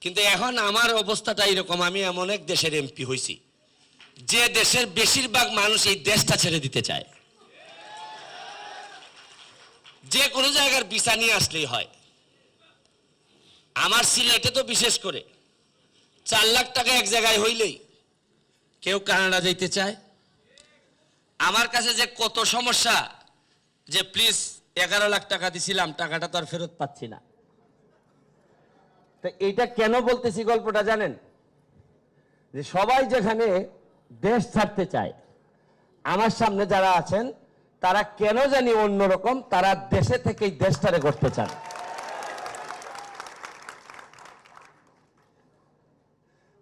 কিন্তু এখন আমার অবস্থাটা এরকম, আমি এমন এক দেশের এমপি হয়েছি যে দেশের বেশিরভাগ মানুষ এই দেশটা ছেড়ে দিতে চায়। যে কোনো জায়গার ভিসা নিয়ে আসলেই হয়। আমার সিলেটে তো বিশেষ করে 4 লাখ টাকা এক জায়গায় হইলেই কেউ কানাডা যেতে চায়। আমার কাছে যে কত সমস্যা, যে প্লিজ 11 লাখ টাকা দিছিলাম, টাকাটা তো আর ফেরত পাচ্ছি না। তো এইটা কেন বলতেছি গল্পটা জানেন? যে সবাই যেখানে দেশ ছাড়তে চায়, আমার সামনে যারা আছেন তারা কেন জানি অন্যরকম, তারা দেশে থেকেই দেশটারে করতে চান।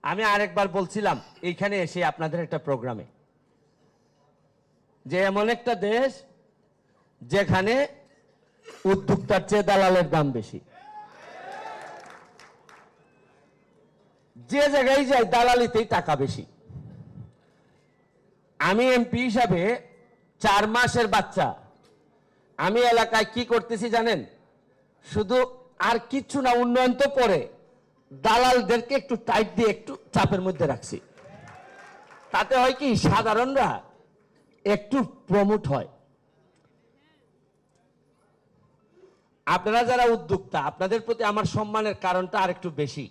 আমি আরেকবার বলছিলাম এইখানে এসে আপনাদের একটা প্রোগ্রামে, যে এমন একটা দেশ যেখানে উদ্যোক্তার চেয়ে দালালের দাম বেশি। যে জায়গায় যায় দালালিতেই টাকা বেশি। আমি এমপি হিসাবে 4 মাসের বাচ্চা, আমি এলাকায় কি করতেছি জানেন? শুধু আর কিচ্ছু না, উন্নয়ন তো পরে, দালালদেরকে একটু টাইট দিয়ে একটু চাপের মধ্যে রাখছি। তাতে হয় কি, সাধারণরা একটু প্রমোট হয়। আপনারা যারা উদ্যোক্তা, আপনাদের প্রতি আমার সম্মানের কারণটা আরেকটু বেশি।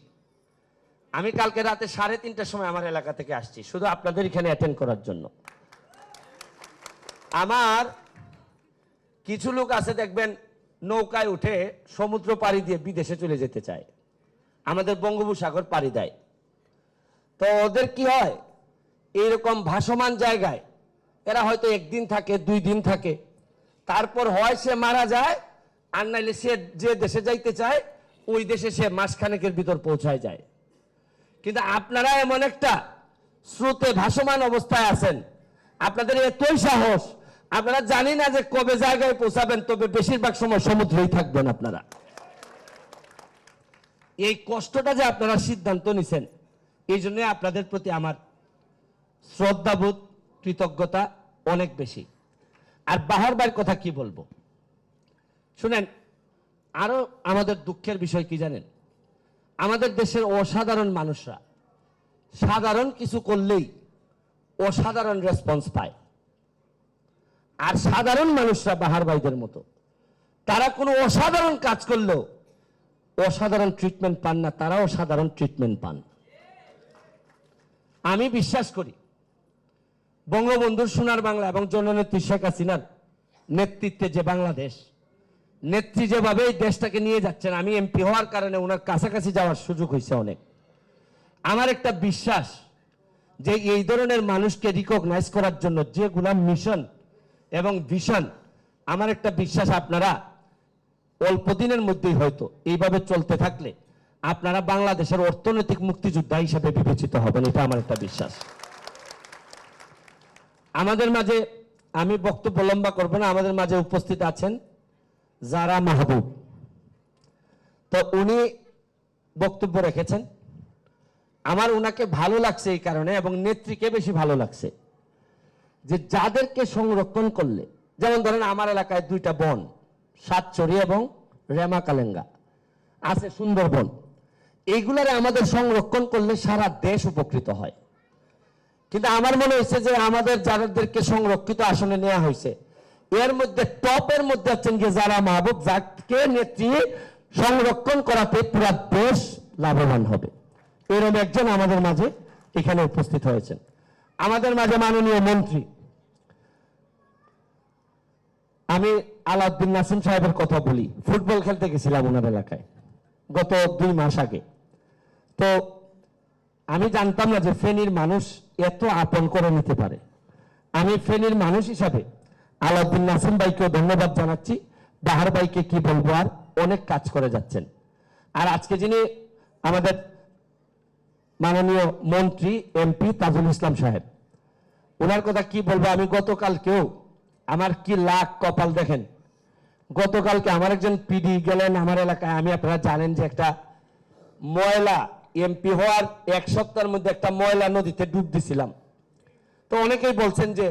আমি কালকে রাতে 3:30টার সময় আমার এলাকা থেকে আসছি শুধু আপনাদের এখানে অ্যাটেন্ড করার জন্য। আমার কিছু লোক আছে দেখবেন নৌকায় উঠে সমুদ্র পাড়ি দিয়ে বিদেশে চলে যেতে চায়, আমাদের বঙ্গোপসাগর পাড়ি দেয়। তো ওদের কি হয়, এইরকম ভাসমান জায়গায় এরা হয়তো 1 দিন থাকে, 2 দিন থাকে, তারপর হয় সে মারা যায়, আর নাইলে সে যে দেশে যাইতে চায় ওই দেশে সে মাসখানেকের ভিতর পৌঁছায় যায়। কিন্তু আপনারা এমন একটা স্রোতে ভাসমান অবস্থায় আছেন, আপনাদের এতই সাহস, আপনারা জানি না যে কবে জায়গায় পৌঁছাবেন, তবে বেশিরভাগ সময় সমুদ্রেই থাকবেন আপনারা। এই কষ্টটা যে আপনারা সিদ্ধান্ত নিছেন, এই জন্য আপনাদের প্রতি আমার শ্রদ্ধাবোধ, কৃতজ্ঞতা অনেক বেশি। আর বাহার ভাইয়ের কথা কি বলবো শুনেন, আরো আমাদের দুঃখের বিষয় কি জানেন? আমাদের দেশের অসাধারণ মানুষরা সাধারণ কিছু করলেই অসাধারণ রেসপন্স পায়, আর সাধারণ মানুষরা বাহার ভাইদের মতো তারা কোনো অসাধারণ কাজ করলেও অসাধারণ ট্রিটমেন্ট পান না, তারা অসাধারণ ট্রিটমেন্ট পান। আমি বিশ্বাস করি বঙ্গবন্ধুর সোনার বাংলা এবং জননেত্রী শেখ হাসিনার নেতৃত্বে যে বাংলাদেশ, নেত্রী যেভাবে এই দেশটাকে নিয়ে যাচ্ছেন, আমি এমপি হওয়ার কারণে ওনার কাছাকাছি যাওয়ার সুযোগ হয়েছে অনেক। আমার একটা বিশ্বাস যে এই ধরনের মানুষকে রিকগনাইজ করার জন্য যেগুলা মিশন এবং ভিশন, আমার একটা বিশ্বাস আপনারা অল্প দিনের মধ্যেই হয়তো এইভাবে চলতে থাকলে আপনারা বাংলাদেশের অর্থনৈতিক মুক্তিযোদ্ধা হিসেবে বিবেচিত হবেন, এটা আমার একটা বিশ্বাস। আমাদের মাঝে, আমি বক্তব্য লম্বা করব না, আমাদের মাঝে উপস্থিত আছেন যারা মাহবুব। তো উনি বক্তব্য রেখেছেন, আমার উনাকে ভালো লাগছে এই কারণে, এবং নেত্রীকে বেশি ভালো লাগছে যে যাদেরকে সংরক্ষণ করলে, যেমন ধরেন আমার এলাকায় 2টা বন, সাতচরি এবং রেমা কালেঙ্গা আছে, সুন্দরবন, এইগুলারে আমাদের সংরক্ষণ করলে সারা দেশ উপকৃত হয়। কিন্তু আমার মনে হয়েছে যে আমাদের যাদেরকে সংরক্ষিত আসনে নেওয়া হয়েছে এর মধ্যে টপের মধ্যে আছেন যে যারা মাহবুব, যাকে নেত্রী সংরক্ষণ করাতে পুরা দেশ লাভবান হবে, এরকম একজন আমাদের মাঝে এখানে উপস্থিত হয়েছেন। আমাদের মাঝে মাননীয় মন্ত্রী, আমি আলাউদ্দিন নাসিম সাহেবের কথা বলি, ফুটবল খেলতে গেছিলাম ওনার এলাকায় গত 2 মাস আগে। তো আমি জানতাম না যে ফেনীর মানুষ এত আপন করে নিতে পারে। আমি ফেনীর মানুষ হিসাবে আলাউদ্দিন নাসিম ভাইকেও ধন্যবাদ জানাচ্ছি, বাহার ভাইকে কি বলবো, আর অনেক কাজ করে যাচ্ছেন। আর আজকে যিনি আমাদের মাননীয় মন্ত্রী এমপি তাজুল ইসলাম সাহেব, ওনার কথা কি বলবো। আমি গতকালকেও, আমার কি লাখ কপাল দেখেন, গতকালকে আমার একজন পিডি গেলেন আমার এলাকায়। আমি, আপনারা জানেন যে একটা ময়লা, এমপি হওয়ার 1 সপ্তাহের মধ্যে একটা ময়লা নদীতে ডুব দিছিলাম। তো অনেকেই বলছেন যে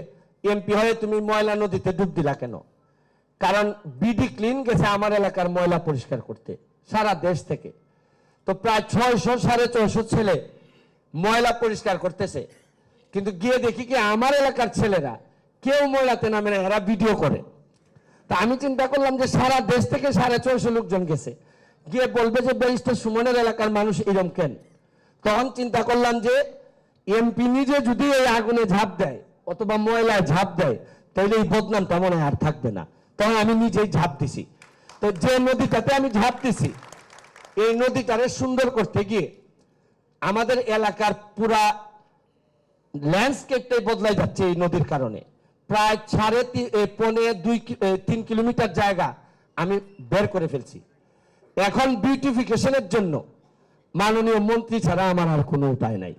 এমপি হয়ে তুমি ময়লা নদীতে ডুব দিলা কেন? কারণ বিডি ক্লিন গেছে আমার এলাকার ময়লা পরিষ্কার করতে সারা দেশ থেকে। তো প্রায় 600-650 ছেলে ময়লা পরিষ্কার করতেছে, কিন্তু গিয়ে দেখি কি আমার এলাকার ছেলেরা কেউ ময়লাতে নামে না, এরা ভিডিও করে। তা আমি চিন্তা করলাম যে সারা দেশ থেকে 650 লোকজন গেছে, গিয়ে বলবে যে ব্যারিস্টার সুমনের এলাকার মানুষ এরকম কেন। তখন চিন্তা করলাম যে এমপি নিজে যদি এই আগুনে ঝাঁপ দেয় অথবা ময়লায় ঝাঁপ দেয়, তাহলে এই বদনামটা মনে হয় আর থাকবে না। তখন আমি নিজেই ঝাঁপ দিছি। তো যে নদীটাতে আমি ঝাঁপ দিছি, এই নদীটারে সুন্দর করতে গিয়ে আমাদের এলাকার পুরা ল্যান্ডস্কেপটাই বদলাই যাচ্ছে এই নদীর কারণে। প্রায় 3.5 কিলোমিটার জায়গা আমি বের করে ফেলছি। এখন বিউটিফিকেশনের জন্য মাননীয় মন্ত্রী ছাড়া আমার আর কোনো উপায় নাই।